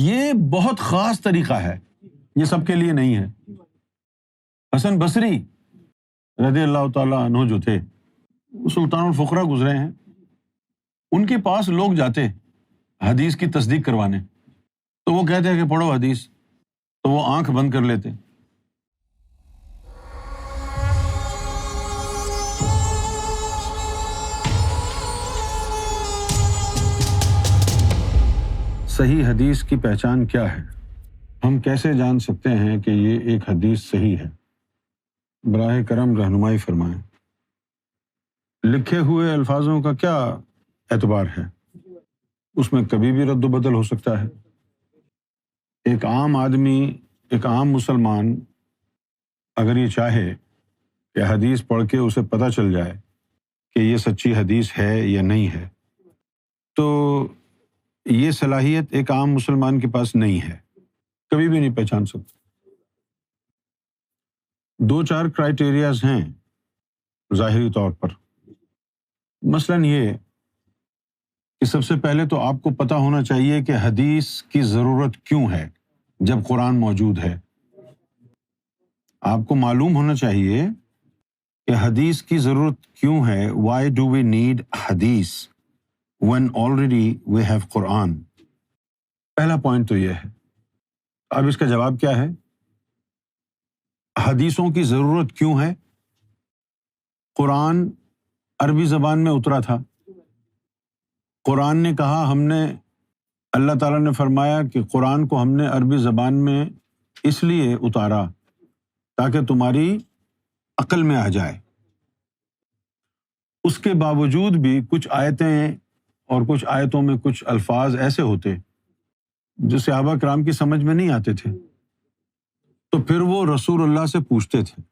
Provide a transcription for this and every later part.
یہ بہت خاص طریقہ ہے، یہ سب کے لیے نہیں ہے۔ حسن بصری رضی اللہ تعالیٰ عنہ جو تھے، سلطان الفقراء گزرے ہیں، ان کے پاس لوگ جاتے حدیث کی تصدیق کروانے، تو وہ کہتے ہیں کہ پڑھو حدیث، تو وہ آنکھ بند کر لیتے۔ صحیح حدیث کی پہچان کیا ہے؟ ہم کیسے جان سکتے ہیں کہ یہ ایک حدیث صحیح ہے؟ براہ کرم رہنمائی فرمائیں۔ لکھے ہوئے الفاظوں کا کیا اعتبار ہے؟ اس میں کبھی بھی رد و بدل ہو سکتا ہے۔ ایک عام آدمی، ایک عام مسلمان اگر یہ چاہے کہ حدیث پڑھ کے اسے پتہ چل جائے کہ یہ سچی حدیث ہے یا نہیں ہے، تو یہ صلاحیت ایک عام مسلمان کے پاس نہیں ہے، کبھی بھی نہیں پہچان سکتا۔ دو چار کرائیٹیریاز ہیں ظاہری طور پر۔ مثلاً یہ کہ سب سے پہلے تو آپ کو پتہ ہونا چاہیے کہ حدیث کی ضرورت کیوں ہے جب قرآن موجود ہے۔ آپ کو معلوم ہونا چاہیے کہ حدیث کی ضرورت کیوں ہے۔ Why do we need حدیث when already we have قرآن؟ پہلا پوائنٹ تو یہ ہے۔ اب اس کا جواب کیا ہے؟ حدیثوں کی ضرورت کیوں ہے؟ قرآن عربی زبان میں اترا تھا۔ قرآن نے کہا، ہم نے، اللہ تعالیٰ نے فرمایا کہ قرآن کو ہم نے عربی زبان میں اس لیے اتارا تاکہ تمہاری عقل میں آ جائے۔ اس کے باوجود بھی کچھ آیتیں اور کچھ آیتوں میں کچھ الفاظ ایسے ہوتے جو صحابہ کرام کی سمجھ میں نہیں آتے تھے، تو پھر وہ رسول اللہ سے پوچھتے تھے،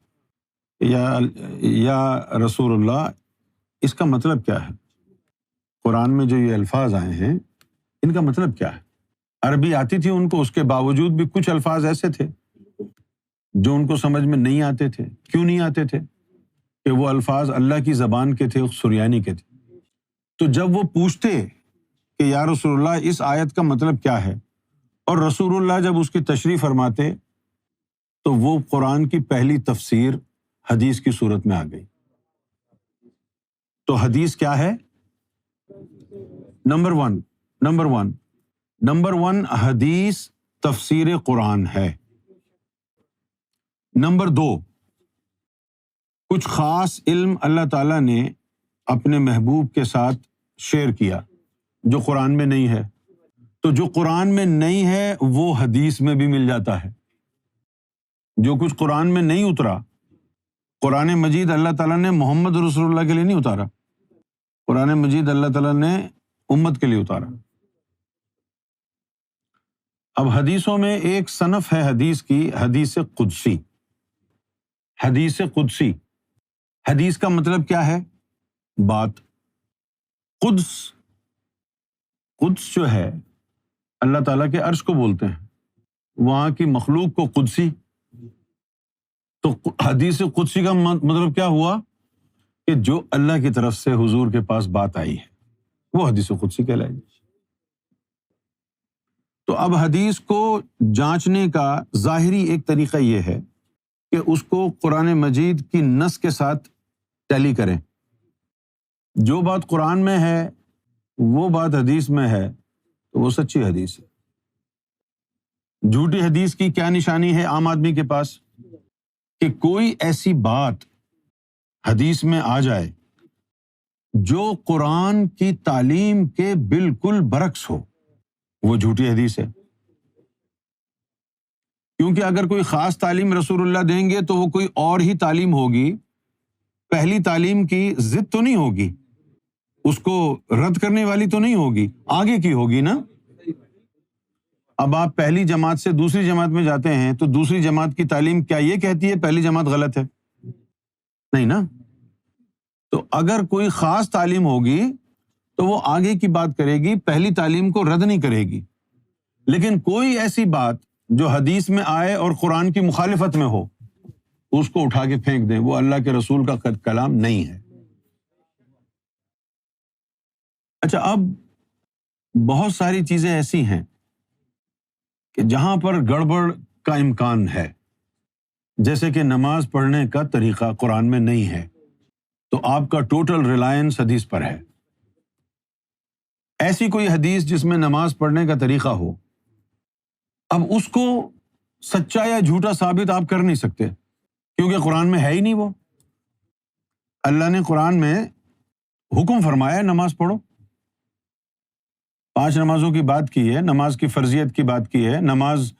یا رسول اللہ، اس کا مطلب کیا ہے؟ قرآن میں جو یہ الفاظ آئے ہیں ان کا مطلب کیا ہے؟ عربی آتی تھی ان کو، اس کے باوجود بھی کچھ الفاظ ایسے تھے جو ان کو سمجھ میں نہیں آتے تھے۔ کیوں نہیں آتے تھے؟ کہ وہ الفاظ اللہ کی زبان کے تھے، سریانی کے تھے۔ تو جب وہ پوچھتے کہ یا رسول اللہ اس آیت کا مطلب کیا ہے، اور رسول اللہ جب اس کی تشریح فرماتے تو وہ قرآن کی پہلی تفسیر حدیث کی صورت میں آ گئی۔ تو حدیث کیا ہے؟ نمبر ون حدیث تفسیر قرآن ہے۔ نمبر دو، کچھ خاص علم اللہ تعالیٰ نے اپنے محبوب کے ساتھ شیئر کیا جو قرآن میں نہیں ہے، تو جو قرآن میں نہیں ہے وہ حدیث میں بھی مل جاتا ہے۔ جو کچھ قرآن میں نہیں اترا، قرآن مجید اللہ تعالیٰ نے محمد رسول اللہ کے لیے نہیں اتارا، قرآن مجید اللہ تعالیٰ نے امت کے لیے اتارا۔ اب حدیثوں میں ایک صنف ہے حدیث کی، حدیث قدسی۔ حدیث قدسی، حدیث کا مطلب کیا ہے؟ بات۔ قدس جو ہے اللہ تعالیٰ کے عرش کو بولتے ہیں، وہاں کی مخلوق کو قدسی۔ تو حدیث قدسی کا مطلب کیا ہوا؟ کہ جو اللہ کی طرف سے حضور کے پاس بات آئی ہے وہ حدیث قدسی کہلائے گی۔ تو اب حدیث کو جانچنے کا ظاہری ایک طریقہ یہ ہے کہ اس کو قرآن مجید کی نص کے ساتھ ٹیلی کریں۔ جو بات قرآن میں ہے وہ بات حدیث میں ہے تو وہ سچی حدیث ہے۔ جھوٹی حدیث کی کیا نشانی ہے عام آدمی کے پاس؟ کہ کوئی ایسی بات حدیث میں آ جائے جو قرآن کی تعلیم کے بالکل برعکس ہو، وہ جھوٹی حدیث ہے۔ کیونکہ اگر کوئی خاص تعلیم رسول اللہ دیں گے تو وہ کوئی اور ہی تعلیم ہوگی، پہلی تعلیم کی ضد تو نہیں ہوگی، اس کو رد کرنے والی تو نہیں ہوگی، آگے کی ہوگی نا۔ اب آپ پہلی جماعت سے دوسری جماعت میں جاتے ہیں تو دوسری جماعت کی تعلیم کیا یہ کہتی ہے پہلی جماعت غلط ہے؟ نہیں نا۔ تو اگر کوئی خاص تعلیم ہوگی تو وہ آگے کی بات کرے گی، پہلی تعلیم کو رد نہیں کرے گی۔ لیکن کوئی ایسی بات جو حدیث میں آئے اور قرآن کی مخالفت میں ہو، اس کو اٹھا کے پھینک دیں، وہ اللہ کے رسول کا کلام نہیں ہے۔ اچھا، اب بہت ساری چیزیں ایسی ہیں کہ جہاں پر گڑبڑ کا امکان ہے، جیسے کہ نماز پڑھنے کا طریقہ قرآن میں نہیں ہے، تو آپ کا ٹوٹل ریلائنس حدیث پر ہے۔ ایسی کوئی حدیث جس میں نماز پڑھنے کا طریقہ ہو، اب اس کو سچا یا جھوٹا ثابت آپ کر نہیں سکتے، کیونکہ قرآن میں ہے ہی نہیں وہ۔ اللہ نے قرآن میں حکم فرمایا نماز پڑھو، 5 نمازوں کی بات کی ہے، نماز کی فرضیت کی بات کی ہے، نماز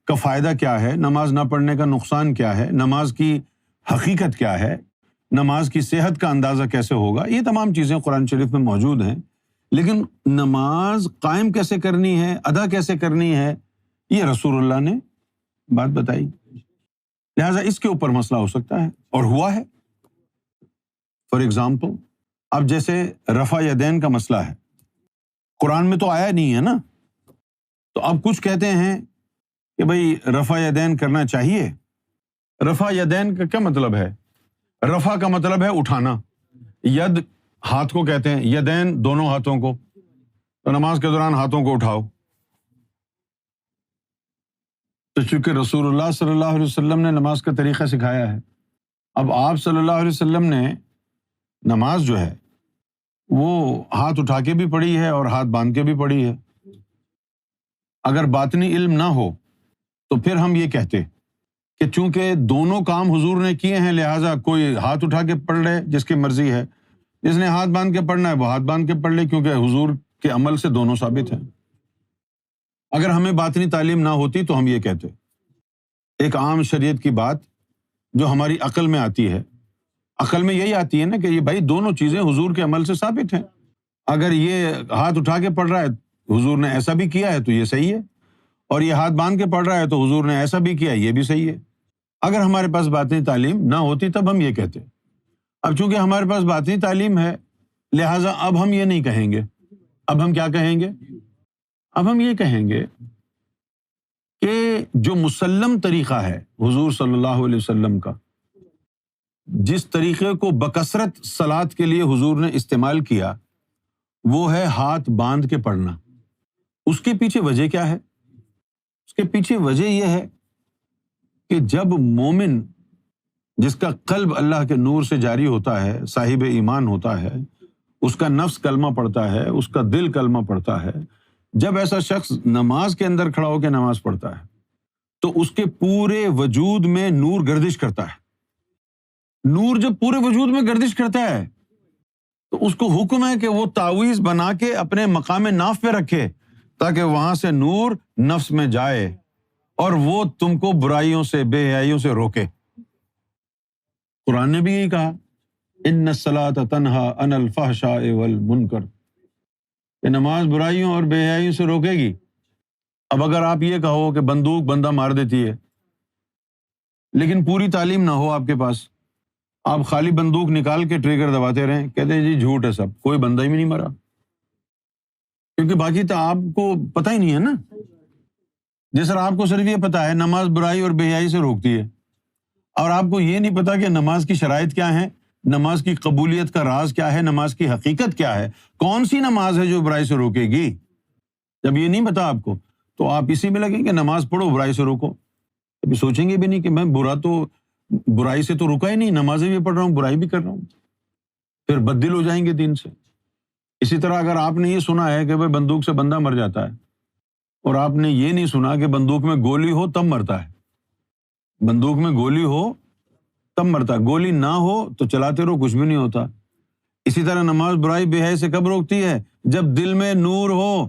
کا فائدہ کیا ہے، نماز نہ پڑھنے کا نقصان کیا ہے، نماز کی حقیقت کیا ہے، نماز کی صحت کا اندازہ کیسے ہوگا، یہ تمام چیزیں قرآن شریف میں موجود ہیں۔ لیکن نماز قائم کیسے کرنی ہے، ادا کیسے کرنی ہے، یہ رسول اللہ نے بات بتائی، لہٰذا اس کے اوپر مسئلہ ہو سکتا ہے اور ہوا ہے۔ فار ایگزامپل، اب جیسے رفع یدین کا مسئلہ ہے، قرآن میں تو آیا نہیں ہے نا، تو اب کچھ کہتے ہیں کہ بھئی رفع یدین کرنا چاہیے۔ رفع یدین کا کیا مطلب ہے؟ رفع کا مطلب ہے اٹھانا، ید ہاتھ کو کہتے ہیں، یدین دونوں ہاتھوں کو، تو نماز کے دوران ہاتھوں کو اٹھاؤ۔ تو چونکہ رسول اللہ صلی اللہ علیہ وسلم نے نماز کا طریقہ سکھایا ہے، اب آپ صلی اللہ علیہ وسلم نے نماز جو ہے وہ ہاتھ اٹھا کے بھی پڑھی ہے اور ہاتھ باندھ کے بھی پڑھی ہے۔ اگر باطنی علم نہ ہو تو پھر ہم یہ کہتے کہ چونکہ دونوں کام حضور نے کیے ہیں، لہٰذا کوئی ہاتھ اٹھا کے پڑھ لے جس کی مرضی ہے، جس نے ہاتھ باندھ کے پڑھنا ہے وہ ہاتھ باندھ کے پڑھ لے، کیونکہ حضور کے عمل سے دونوں ثابت ہیں۔ اگر ہمیں باطنی تعلیم نہ ہوتی تو ہم یہ کہتے، ایک عام شریعت کی بات جو ہماری عقل میں آتی ہے، عقل میں یہی آتی ہے نا کہ یہ بھائی دونوں چیزیں حضور کے عمل سے ثابت ہیں۔ اگر یہ ہاتھ اٹھا کے پڑھ رہا ہے، حضور نے ایسا بھی کیا ہے تو یہ صحیح ہے، اور یہ ہاتھ باندھ کے پڑھ رہا ہے تو حضور نے ایسا بھی کیا ہے، یہ بھی صحیح ہے۔ اگر ہمارے پاس باطنی تعلیم نہ ہوتی تب ہم یہ کہتے۔ اب چونکہ ہمارے پاس باطنی تعلیم ہے، لہٰذا اب ہم یہ نہیں کہیں گے۔ اب ہم کیا کہیں گے؟ اب ہم یہ کہیں گے کہ جو مسلم طریقہ ہے حضور صلی اللہ علیہ وسلم کا، جس طریقے کو بکثرت صلاۃ کے لیے حضور نے استعمال کیا، وہ ہے ہاتھ باندھ کے پڑھنا۔ اس کے پیچھے وجہ کیا ہے؟ اس کے پیچھے وجہ یہ ہے کہ جب مومن جس کا قلب اللہ کے نور سے جاری ہوتا ہے، صاحب ایمان ہوتا ہے، اس کا نفس کلمہ پڑھتا ہے، اس کا دل کلمہ پڑھتا ہے، جب ایسا شخص نماز کے اندر کھڑا ہو کے نماز پڑھتا ہے تو اس کے پورے وجود میں نور گردش کرتا ہے۔ نور جب پورے وجود میں گردش کرتا ہے تو اس کو حکم ہے کہ وہ تعویذ بنا کے اپنے مقام ناف پہ رکھے، تاکہ وہاں سے نور نفس میں جائے اور وہ تم کو برائیوں سے، بے حیائیوں سے روکے۔ قرآن نے بھی یہی کہا، ان الصلاۃ تنہی عن الفحشاء والمنکر، کہ نماز برائیوں اور بے حیائیوں سے روکے گی۔ اب اگر آپ یہ کہو کہ بندوق بندہ مار دیتی ہے، لیکن پوری تعلیم نہ ہو آپ کے پاس، آپ خالی بندوق نکال کے ٹریگر دباتے رہیں، کہتے ہیں جی جھوٹ ہے سب، کوئی بندہ ہی نہیں مرا، کیونکہ باقی تو آپ کو پتہ ہی نہیں ہے نا۔ جس طرح آپ کو صرف یہ پتا ہے نماز برائی اور بے حیائی سے روکتی ہے، اور آپ کو یہ نہیں پتا کہ نماز کی شرائط کیا ہیں، نماز کی قبولیت کا راز کیا ہے، نماز کی حقیقت کیا ہے، کون سی نماز ہے جو برائی سے روکے گی۔ جب یہ نہیں پتا آپ کو تو آپ اسی میں لگیں کہ نماز پڑھو برائی سے روکو، کبھی سوچیں گے بھی نہیں کہ میں برائی سے تو رکا ہی نہیں، نمازیں بھی پڑھ رہا ہوں، برائی بھی کر رہا ہوں، پھر بددل ہو جائیں گے دین سے۔ اسی طرح اگر آپ نے یہ سنا ہے کہ بھائی بندوق سے بندہ مر جاتا ہے، اور آپ نے یہ نہیں سنا کہ بندوق میں گولی ہو تب مرتا ہے، بندوق میں گولی ہو تب مرتا ہے، گولی نہ ہو تو چلاتے رہو، کچھ بھی نہیں ہوتا۔ اسی طرح نماز برائی بے حیائی سے کب روکتی ہے؟ جب دل میں نور ہو،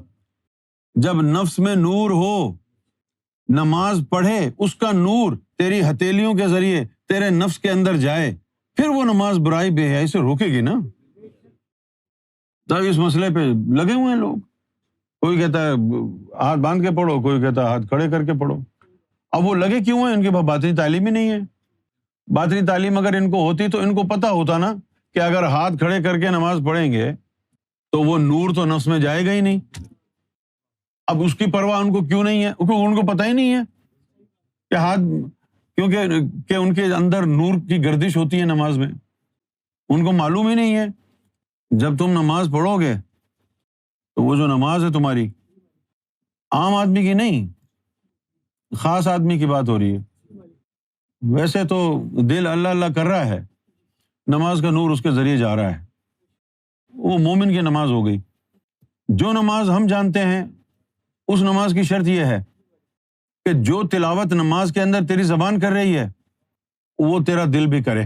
جب نفس میں نور ہو، نماز پڑھے، اس کا نور تیری ہتھیلیوں کے ذریعے تیرے نفس کے اندر جائے، پھر وہ نماز برائی بے حیائی سے روکے گی نا۔ تو اس مسئلے پہ لگے ہوئے ہیں لوگ، کوئی کہتا ہے ہاتھ باندھ کے پڑھو، کوئی کہتا ہے ہاتھ کھڑے کر کے پڑھو۔ اب وہ لگے کیوں ہیں؟ ان کے پاس باطنی تعلیم ہی نہیں ہے۔ باطنی تعلیم اگر ان کو ہوتی تو ان کو پتہ ہوتا نا کہ اگر ہاتھ کھڑے کر کے نماز پڑھیں گے تو وہ نور تو نفس میں جائے گا ہی نہیں۔ اب اس کی پرواہ ان کو کیوں نہیں ہے؟ کیونکہ ان کو پتہ ہی نہیں ہے کہ کیونکہ ان کے اندر نور کی گردش ہوتی ہے نماز میں، ان کو معلوم ہی نہیں ہے۔ جب تم نماز پڑھو گے تو وہ جو نماز ہے تمہاری عام آدمی کی نہیں، خاص آدمی کی بات ہو رہی ہے. ویسے تو دل اللہ اللہ کر رہا ہے، نماز کا نور اس کے ذریعے جا رہا ہے، وہ مومن کی نماز ہو گئی. جو نماز ہم جانتے ہیں اس نماز کی شرط یہ ہے کہ جو تلاوت نماز کے اندر تیری زبان کر رہی ہے وہ تیرا دل بھی کرے.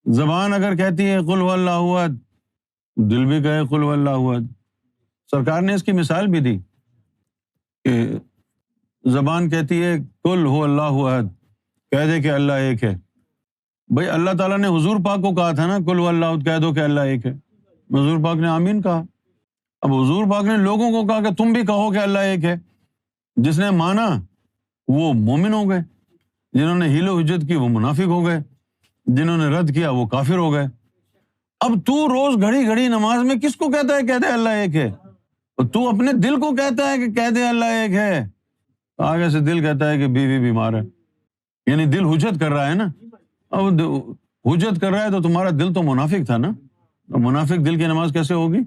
زبان اگر کہتی ہے قل هو اللہ احد، دل بھی کہے قل هو اللہ احد. سرکار نے اس کی مثال بھی دی کہ زبان کہتی ہے قل هو اللہ احد، کہہ دے کہ اللہ ایک ہے. بھئی اللہ تعالیٰ نے حضور پاک کو کہا تھا نا قل هو اللہ احد، کہہ دو کہ اللہ ایک ہے. حضور پاک نے آمین کہا. اب حضور پاک نے لوگوں کو کہا کہ تم بھی کہو کہ اللہ ایک ہے. جس نے مانا وہ مومن ہو گئے، جنہوں نے حیل و حجت کی وہ منافق ہو گئے، جنہوں نے رد کیا وہ کافر ہو گئے. اب تو روز گھڑی گھڑی نماز میں کس کو کہتا ہے کہہ دے اللہ ایک ہے؟ اور تو اپنے دل کو کہتا ہے کہ کہہ دے اللہ ایک ہے. آگے سے دل کہتا ہے کہ بیوی بیمار ہے، یعنی دل حجت کر رہا ہے نا. اب حجت کر رہا ہے تو تمہارا دل تو منافق تھا نا. اور منافق دل کی نماز کیسے ہوگی؟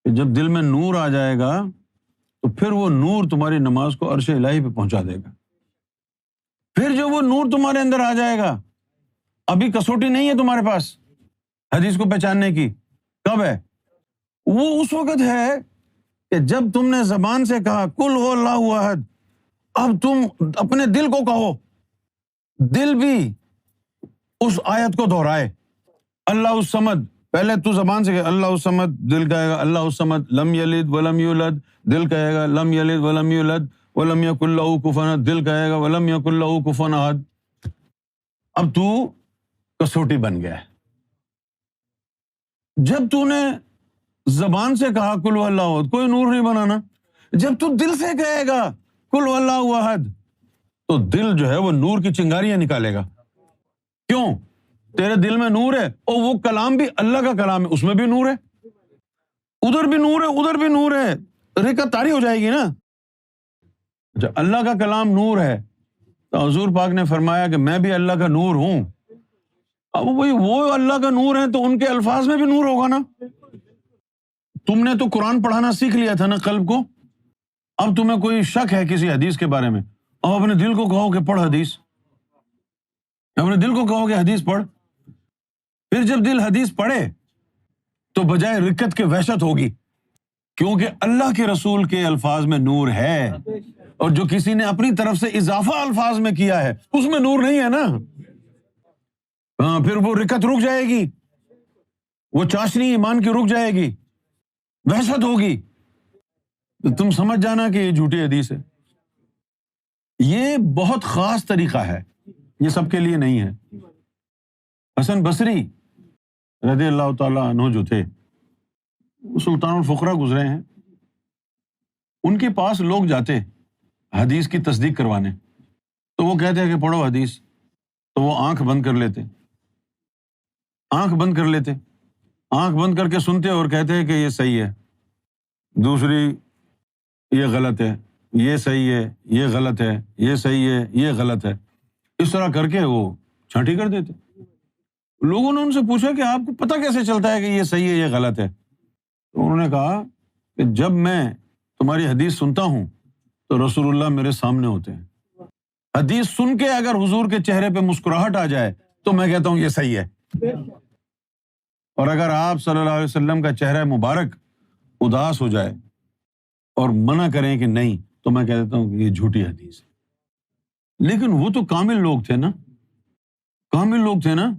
جب دل میں نور آ جائے گا تو پھر وہ نور تمہاری نماز کو عرش الہی پہ پہنچا دے گا. پھر جو وہ نور تمہارے اندر آ جائے گا، ابھی کسوٹی نہیں ہے تمہارے پاس حدیث کو پہچاننے کی. کب ہے؟ وہ اس وقت ہے کہ جب تم نے زبان سے کہا قل هو اللہ احد، اب تم اپنے دل کو کہو، دل بھی اس آیت کو دہرائے. اللہ الصمد، پہلے تو زبان سے کہ اللہ الصمد، دل کہے گا اللہ الصمد، لم یلد ولم یولد، دل کہے گا لم یلد ولم یولد ولم یکن لہ کفوا احد، دل کہے گا ولم یکن لہ کفوا احد. اب تو کسوٹی بن گیا ہے. جب تو نے زبان سے کہا قل هو اللہ احد، کوئی نور نہیں بنانا. جب تو دل سے کہے گا قل هو اللہ احد تو دل جو ہے وہ نور کی چنگاریاں نکالے گا. کیوں؟ تیرے دل میں نور ہے اور وہ کلام بھی اللہ کا کلام ہے، اس میں بھی نور ہے، ادھر بھی نور ہے ادھر بھی نور ہے، رکعت طاری ہو جائے گی نا. اچھا، اللہ کا کلام نور ہے تو حضور پاک نے فرمایا کہ میں بھی اللہ کا نور ہوں. اب وہی وہ اللہ کا نور ہے تو ان کے الفاظ میں بھی نور ہوگا نا. تم نے تو قرآن پڑھانا سیکھ لیا تھا نا قلب کو. اب تمہیں کوئی شک ہے کسی حدیث کے بارے میں، اب اپنے دل کو کہو کہ پڑھ حدیث، اپنے دل کو کہو کہ حدیث پڑھ. پھر جب دل حدیث پڑھے تو بجائے رکت کے وحشت ہوگی، کیونکہ اللہ کے رسول کے الفاظ میں نور ہے، اور جو کسی نے اپنی طرف سے اضافہ الفاظ میں کیا ہے اس میں نور نہیں ہے نا. ہاں، پھر وہ رکت رک جائے گی، وہ چاشنی ایمان کی رک جائے گی، وحشت ہوگی. تو تم سمجھ جانا کہ یہ جھوٹی حدیث ہے. یہ بہت خاص طریقہ ہے، یہ سب کے لیے نہیں ہے. حسن بصری رضی اللہ تعالیٰ عنہ جو تھے، سلطان الفقراء گزرے ہیں، ان کے پاس لوگ جاتے حدیث کی تصدیق کروانے، تو وہ کہتے ہیں کہ پڑھو حدیث، تو وہ آنکھ بند کر لیتے، آنکھ بند کر لیتے، آنکھ بند کر کے سنتے اور کہتے ہیں کہ یہ صحیح ہے، دوسری یہ غلط ہے، یہ صحیح ہے، یہ غلط ہے، یہ صحیح ہے، یہ غلط ہے. اس طرح کر کے وہ چھانٹی کر دیتے. لوگوں نے ان سے پوچھا کہ آپ کو پتہ کیسے چلتا ہے کہ یہ صحیح ہے یہ غلط ہے؟ تو انہوں نے کہا کہ جب میں تمہاری حدیث سنتا ہوں تو رسول اللہ میرے سامنے ہوتے ہیں. حدیث سن کے اگر حضور کے چہرے پہ مسکراہٹ آ جائے تو میں کہتا ہوں یہ صحیح ہے، اور اگر آپ صلی اللہ علیہ وسلم کا چہرہ مبارک اداس ہو جائے اور منع کریں کہ نہیں تو میں کہہ دیتا ہوں کہ یہ جھوٹی حدیث ہے. لیکن وہ تو کامل لوگ تھے نا، کامل لوگ تھے نا.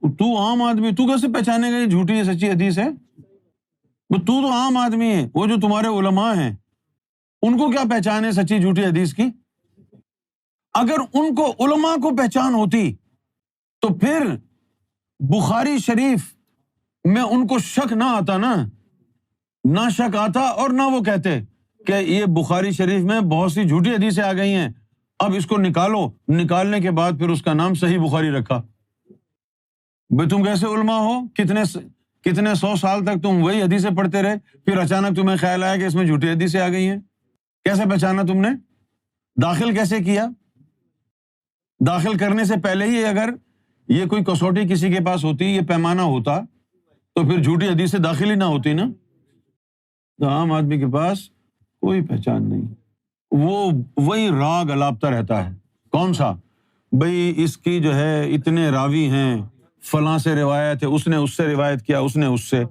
تو عام آدمی، تو کیسے پہچانے گا یہ جھوٹی ہے سچی حدیث ہے؟ تو عام آدمی ہے. وہ جو تمہارے علماء ہیں ان کو کیا پہچان ہے سچی جھوٹی حدیث کی؟ اگر ان کو علماء کو پہچان ہوتی تو پھر بخاری شریف میں ان کو شک نہ آتا نا، نہ شک آتا اور نہ وہ کہتے کہ یہ بخاری شریف میں بہت سی جھوٹی حدیثیں آ گئی ہیں، اب اس کو نکالو. نکالنے کے بعد پھر اس کا نام صحیح بخاری رکھا. بھئی تم کیسے علماء ہو، کتنے 100 سال تک تم وہی حدیثیں پڑھتے رہے، پھر اچانک تمہیں خیال آیا کہ اس میں جھوٹی حدیثیں آ گئی ہیں. کیسے پہچانا تم نے؟ داخل کیسے کیا؟ داخل کرنے سے پہلے ہی اگر یہ کوئی کسوٹی کسی کے پاس ہوتی، یہ پیمانہ ہوتا تو پھر جھوٹی حدیثیں داخل ہی نہ ہوتی نا. تو عام آدمی کے پاس کوئی پہچان نہیں. وہ وہی راگ الاپتا رہتا ہے. کون سا؟ بھئی اس کی جو ہے اتنے راوی ہیں، فلاں سے روایت ہے، اس نے اس سے روایت کیا، اس نے اس سے.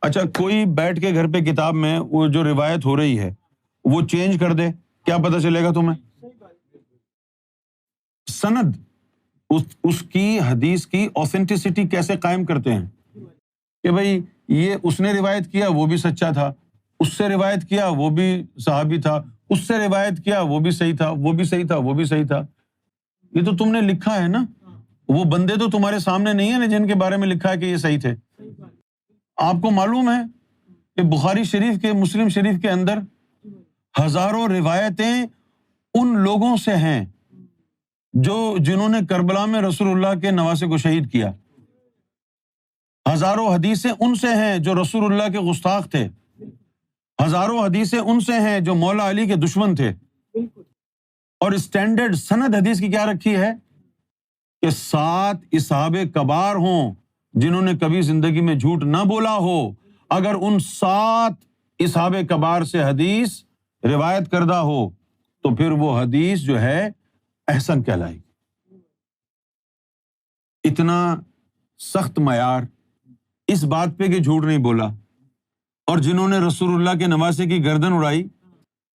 اچھا کوئی بیٹھ کے گھر پہ کتاب میں وہ جو روایت ہو رہی ہے وہ چینج کر دے، کیا پتہ چلے گا تمہیں؟ سند اس کی حدیث کی اوتھینٹسٹی کیسے قائم کرتے ہیں کہ بھئی یہ اس نے روایت کیا وہ بھی سچا تھا، اس سے روایت کیا وہ بھی صحابی تھا، اس سے روایت کیا وہ بھی صحیح تھا، وہ بھی صحیح تھا، وہ بھی صحیح تھا. یہ تو تم نے لکھا ہے نا، وہ بندے تو تمہارے سامنے نہیں ہیں نا جن کے بارے میں لکھا ہے کہ یہ صحیح تھے. آپ کو معلوم ہے کہ بخاری شریف کے، مسلم شریف کے اندر ہزاروں روایتیں ان لوگوں سے ہیں جنہوں نے کربلا میں رسول اللہ کے نواسے کو شہید کیا. ہزاروں حدیثیں ان سے ہیں جو رسول اللہ کے گستاخ تھے. ہزاروں حدیثیں ان سے ہیں جو مولا علی کے دشمن تھے. اور اسٹینڈرڈ سند حدیث کی کیا رکھی ہے کہ 7 اصحاب کبار ہوں جنہوں نے کبھی زندگی میں جھوٹ نہ بولا ہو. اگر ان 7 اصحاب کبار سے حدیث روایت کردہ ہو تو پھر وہ حدیث جو ہے احسن کہلائے گی. اتنا سخت معیار اس بات پہ کہ جھوٹ نہیں بولا. اور جنہوں نے رسول اللہ کے نواسے کی گردن اڑائی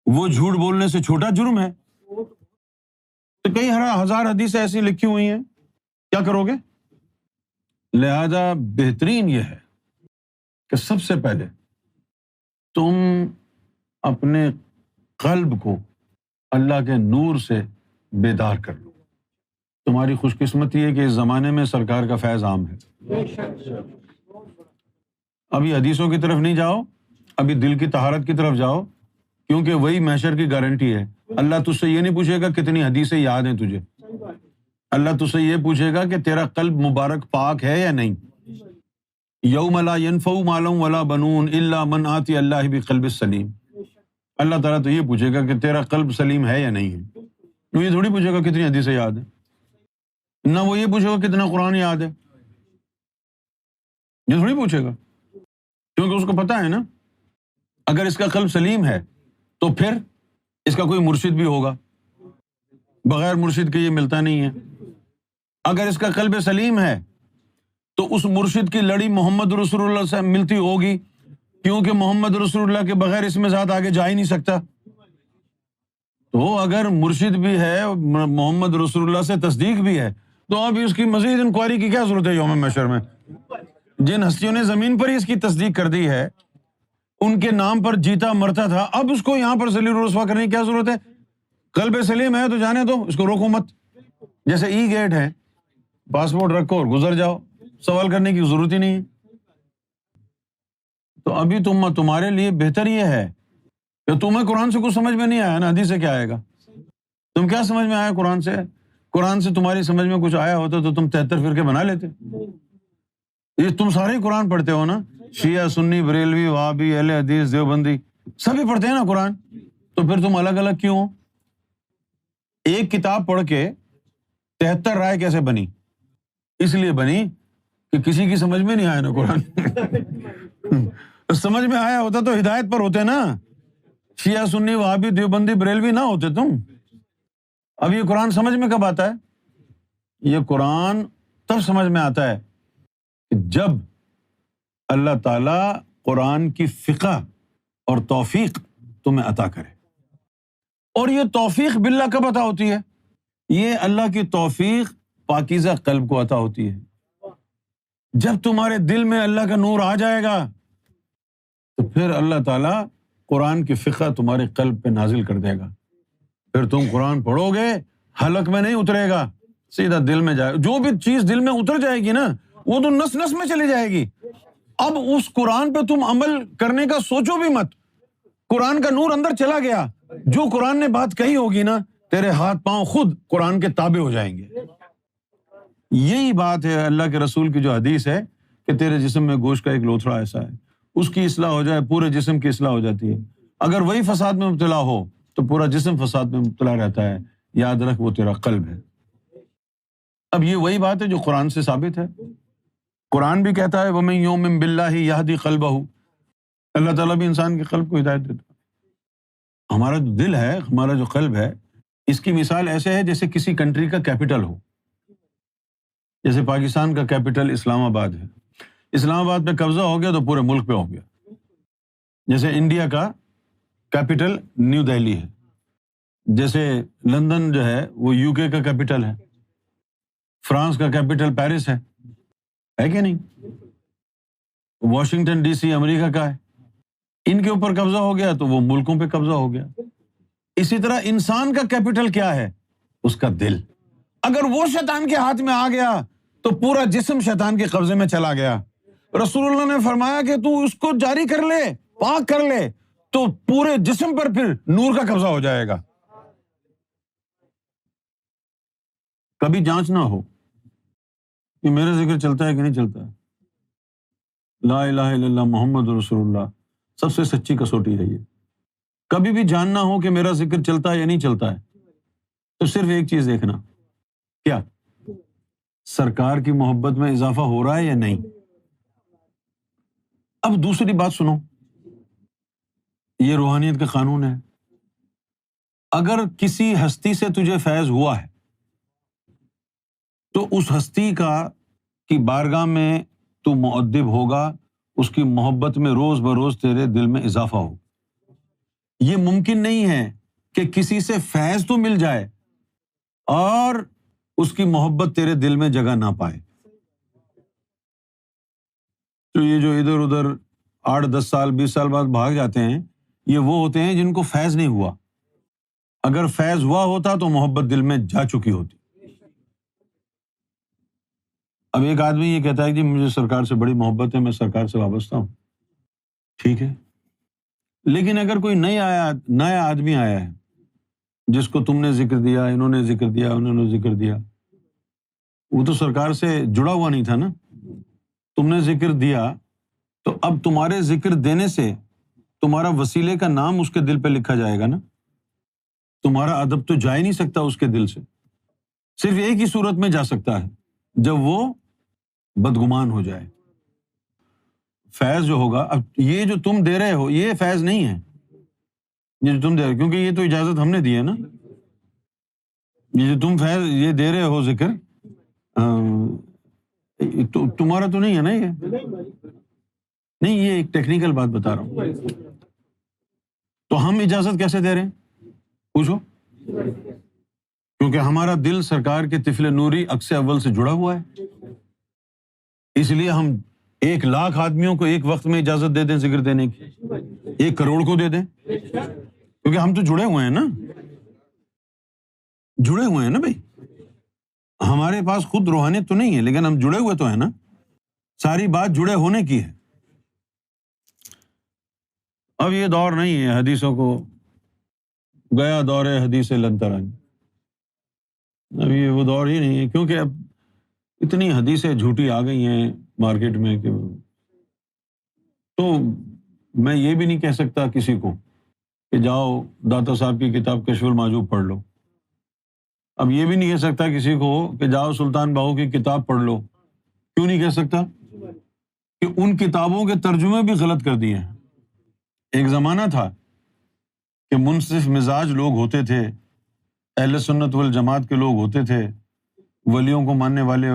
وہ جھوٹ بولنے سے چھوٹا جرم ہے. تو کئی ہزار حدیثیں ایسی لکھی ہوئی ہیں، کیا کرو گے؟ لہذا بہترین یہ ہے کہ سب سے پہلے تم اپنے قلب کو اللہ کے نور سے بیدار کر لو. تمہاری خوش قسمتی ہے کہ اس زمانے میں سرکار کا فیض عام ہے. ابھی حدیثوں کی طرف نہیں جاؤ، ابھی دل کی طہارت کی طرف جاؤ، کیونکہ وہی محشر کی گارنٹی ہے. اللہ تجھ سے یہ نہیں پوچھے گا کتنی حدیثیں یاد ہیں تجھے، اللہ تجھ سے یہ پوچھے گا کہ تیرا قلب مبارک پاک ہے یا نہیں. یوم لا ینفع مال ولا بنون الا من آتی اللہ بقلب سلیم. اللہ تعالیٰ تو یہ پوچھے گا کہ تیرا قلب سلیم ہے یا نہیں ہے. وہ یہ تھوڑی پوچھے گا کتنی حدیثیں یاد ہیں، نہ وہ یہ پوچھے گا کتنا قرآن یاد ہے. یہ تھوڑی پوچھے گا، کیونکہ اس کو پتا ہے نا اگر اس کا قلب سلیم ہے تو پھر اس کا کوئی مرشد بھی ہوگا، بغیر مرشد کے یہ ملتا نہیں ہے. اگر اس کا قلب سلیم ہے تو اس مرشد کی لڑی محمد رسول اللہ سے ملتی ہوگی، کیونکہ محمد رسول اللہ کے بغیر اس میں ذات آگے جا ہی نہیں سکتا. تو اگر مرشد بھی ہے، محمد رسول اللہ سے تصدیق بھی ہے، تو ابھی اس کی مزید انکوائری کی کیا ضرورت ہے یوم محشر میں؟ جن ہستیوں نے زمین پر ہی اس کی تصدیق کر دی ہے، ان کے نام پر جیتا مرتا تھا، اب اس کو یہاں پر ذلیل و رسوا کرنے کی کیا ضرورت ہے؟ قلب سلیم ہے تو جانے دو، اس کو روکو مت. جیسے ای گیٹ ہے، پاسپورٹ رکھو اور گزر جاؤ، سوال کرنے کی ضرورت ہی نہیں ہے. تو ابھی تمہارے لیے بہتر یہ ہے کہ تمہیں قرآن سے کچھ سمجھ میں نہیں آیا نا، حدیث سے کیا آئے گا؟ تم کیا سمجھ میں آیا قرآن سے؟ قرآن سے تمہاری سمجھ میں کچھ آیا ہوتا تو تم 73 فرقے بنا لیتے. یہ تم سارے ہی قرآن پڑھتے ہو نا، شیعہ، سنی، بریلوی، وہابی، اہل حدیث، دیوبندی، سبھی پڑھتے ہیں نا قرآن. تو پھر تم الگ الگ کیوں ہو؟ ایک کتاب پڑھ کے 73 رائے کیسے بنی؟ اس لیے بنی کہ کسی کی سمجھ میں نہیں آیا نا قرآن. سمجھ میں آیا ہوتا تو ہدایت پر ہوتے نا، شیعہ، سنی، وہابی، دیوبندی، بریلوی نہ ہوتے تم. اب یہ قرآن سمجھ میں کب آتا ہے؟ یہ قرآن تب سمجھ میں آتا ہے کہ جب اللہ تعالیٰ قرآن کی فقہ اور توفیق تمہیں عطا کرے. اور یہ توفیق باللہ کب عطا ہوتی ہے؟ یہ اللہ کی توفیق پاکیزہ قلب کو عطا ہوتی ہے. جب تمہارے دل میں اللہ کا نور آ جائے گا تو پھر اللہ تعالیٰ قرآن کی فقہ تمہارے قلب پہ نازل کر دے گا. پھر تم قرآن پڑھو گے، حلق میں نہیں اترے گا، سیدھا دل میں جائے گا. جو بھی چیز دل میں اتر جائے گی نا وہ تو نس نس میں چلی جائے گی. اب اس قرآن پہ تم عمل کرنے کا سوچو بھی مت. قرآن کا نور اندر چلا گیا، جو قرآن نے بات کہی ہوگی نا تیرے ہاتھ پاؤں خود قرآن کے تابع ہو جائیں گے. یہی بات ہے اللہ کے رسول کی جو حدیث ہے کہ تیرے جسم میں گوشت کا ایک لوتھڑا ایسا ہے، اس کی اصلاح ہو جائے پورے جسم کی اصلاح ہو جاتی ہے. اگر وہی فساد میں مبتلا ہو تو پورا جسم فساد میں مبتلا رہتا ہے. یاد رکھ وہ تیرا قلب ہے. اب یہ وہی بات ہے جو قرآن سے ثابت ہے. قرآن بھی کہتا ہے وَمَن يُؤْمِن بِاللَّهِ يَهْدِ قَلْبَهُ. اللہ تعالیٰ بھی انسان کے قلب کو ہدایت دیتا ہے. ہمارا جو دل ہے، ہمارا جو قلب ہے، اس کی مثال ایسے ہے جیسے کسی کنٹری کا کیپٹل ہو. جیسے پاکستان کا کیپٹل اسلام آباد ہے، اسلام آباد پہ قبضہ ہو گیا تو پورے ملک پہ ہو گیا. جیسے انڈیا کا کیپٹل نیو دہلی ہے، جیسے لندن جو ہے وہ یو کے کا کیپٹل ہے، فرانس کا کیپٹل پیرس ہے کہ نہیں؟ واشنگٹن ڈی سی امریکہ کا ہے. ان کے اوپر قبضہ ہو گیا تو وہ ملکوں پہ قبضہ ہو گیا. اسی طرح انسان کا کیپٹل کیا ہے؟ اس کا دل. اگر وہ شیطان کے ہاتھ میں آ گیا تو پورا جسم شیطان کے قبضے میں چلا گیا. رسول اللہ نے فرمایا کہ تو اس کو جاری کر لے، پاک کر لے، تو پورے جسم پر پھر نور کا قبضہ ہو جائے گا. کبھی جانچ نہ ہو کہ میرا ذکر چلتا ہے کہ نہیں چلتا ہے. لا الہ الا اللہ محمد رسول اللہ سب سے سچی کسوٹی ہے. یہ کبھی بھی جاننا ہو کہ میرا ذکر چلتا ہے یا نہیں چلتا ہے تو صرف ایک چیز دیکھنا، کیا سرکار کی محبت میں اضافہ ہو رہا ہے یا نہیں. اب دوسری بات سنو، یہ روحانیت کا قانون ہے. اگر کسی ہستی سے تجھے فیض ہوا ہے تو اس ہستی کی بارگاہ میں تو مؤدب ہوگا، اس کی محبت میں روز بروز تیرے دل میں اضافہ ہو. یہ ممکن نہیں ہے کہ کسی سے فیض تو مل جائے اور اس کی محبت تیرے دل میں جگہ نہ پائے. تو یہ جو ادھر ادھر 8-10 سال 20 سال بعد بھاگ جاتے ہیں، یہ وہ ہوتے ہیں جن کو فیض نہیں ہوا. اگر فیض ہوا ہوتا تو محبت دل میں جا چکی ہوتی. اب ایک آدمی یہ کہتا ہے کہ مجھے سرکار سے بڑی محبت ہے، میں سرکار سے وابستہ ہوں. ٹھیک ہے، لیکن اگر کوئی نیا آدمی آیا ہے جس کو تم نے ذکر دیا، انہوں نے ذکر دیا، انہوں نے ذکر دیا، وہ تو سرکار سے جڑا ہوا نہیں تھا نا. تم نے ذکر دیا تو اب تمہارے ذکر دینے سے تمہارا وسیلے کا نام اس کے دل پہ لکھا جائے گا نا. تمہارا ادب تو جا ہی نہیں سکتا اس کے دل سے. صرف ایک ہی صورت میں جا سکتا ہے، جب وہ بدگمان ہو جائے. فیض جو ہوگا، اب یہ جو تم دے رہے ہو یہ فیض نہیں ہے، یہ جو تم دے رہے ہو، کیونکہ یہ تو اجازت ہم نے دی ہے نا. یہ جو تم فیض یہ دے رہے ہو ذکر، تمہارا تو نہیں ہے نا. یہ نہیں، یہ ایک ٹیکنیکل بات بتا رہا ہوں. تو ہم اجازت کیسے دے رہے ہیں پوچھو؟ کیونکہ ہمارا دل سرکار کے طفل نوری عکس اول سے جڑا ہوا ہے. اس لیے ہم 1,00,000 آدمیوں کو ایک وقت میں اجازت دے دیں ذکر دینے کی، 1 کروڑ کو دے دیں، کیونکہ ہم تو جڑے ہوئے ہیں نا. جڑے ہوئے ہیں نا بھائی. ہمارے پاس خود روحانیت تو نہیں ہے لیکن ہم جڑے ہوئے تو ہیں نا. ساری بات جڑے ہونے کی ہے. اب یہ دور نہیں ہے حدیثوں کو، گیا دور حدیث لنترانی. اب یہ وہ دور ہی نہیں ہے، کیونکہ اب اتنی حدیثیں جھوٹی آ گئی ہیں مارکیٹ میں کہ تو میں یہ بھی نہیں کہہ سکتا کسی کو کہ جاؤ داتا صاحب کی کتاب کشف المحجوب پڑھ لو. اب یہ بھی نہیں کہہ سکتا کسی کو کہ جاؤ سلطان باہو کی کتاب پڑھ لو. کیوں نہیں کہہ سکتا؟ کہ ان کتابوں کے ترجمے بھی غلط کر دیے ہیں. ایک زمانہ تھا کہ منصف مزاج لوگ ہوتے تھے، اہل سنت والجماعت کے لوگ ہوتے تھے، ولیوں کو ماننے والے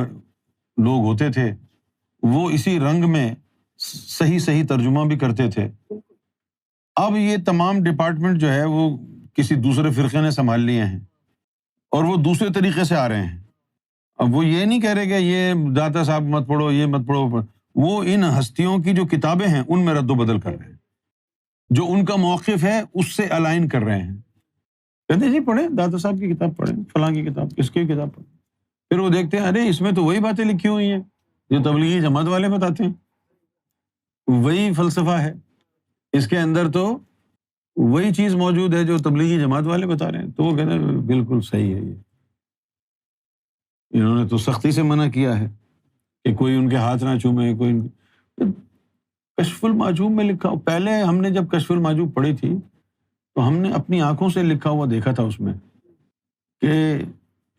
لوگ ہوتے تھے، وہ اسی رنگ میں صحیح ترجمہ بھی کرتے تھے. اب یہ تمام ڈپارٹمنٹ جو ہے وہ کسی دوسرے فرقے نے سنبھال لیے ہیں اور وہ دوسرے طریقے سے آ رہے ہیں. اب وہ یہ نہیں کہہ رہے کہ یہ داتا صاحب مت پڑھو، یہ مت پڑھو. وہ ان ہستیوں کی جو کتابیں ہیں ان میں رد و بدل کر رہے ہیں، جو ان کا موقف ہے اس سے الائن کر رہے ہیں. کہتے ہیں جی پڑھیں داتا صاحب کی کتاب، پڑھیں فلاں کی کتاب، کس کی کتاب پڑھیں. پھر وہ دیکھتے ہیں ارے اس میں تو وہی باتیں لکھی ہوئی ہیں جو تبلیغی جماعت والے بتاتے ہیں، وہی فلسفہ ہے اس کے اندر، تو وہی چیز موجود ہے جو تبلیغی جماعت والے بتا رہے ہیں. تو وہ کہتے ہیں بالکل صحیح ہے. یہ انہوں نے تو سختی سے منع کیا ہے کہ کوئی ان کے ہاتھ نہ چومے. کشف المحجوب میں لکھا، پہلے ہم نے جب کشف المحجوب پڑھی تھی تو ہم نے اپنی آنکھوں سے لکھا ہوا دیکھا تھا اس میں کہ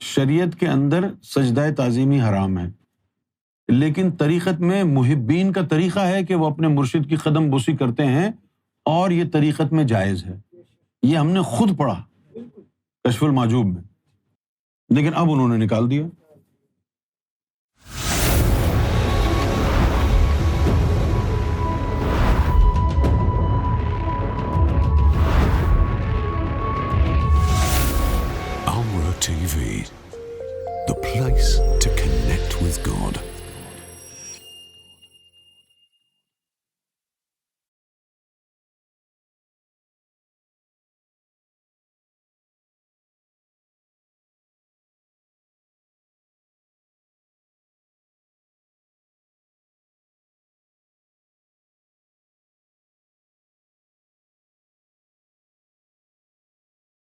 شریعت کے اندر سجدہ تعظیمی حرام ہے، لیکن طریقت میں محبین کا طریقہ ہے کہ وہ اپنے مرشد کی قدم بوسی کرتے ہیں اور یہ طریقت میں جائز ہے. یہ ہم نے خود پڑھا کشف المحجوب میں، لیکن اب انہوں نے نکال دیا.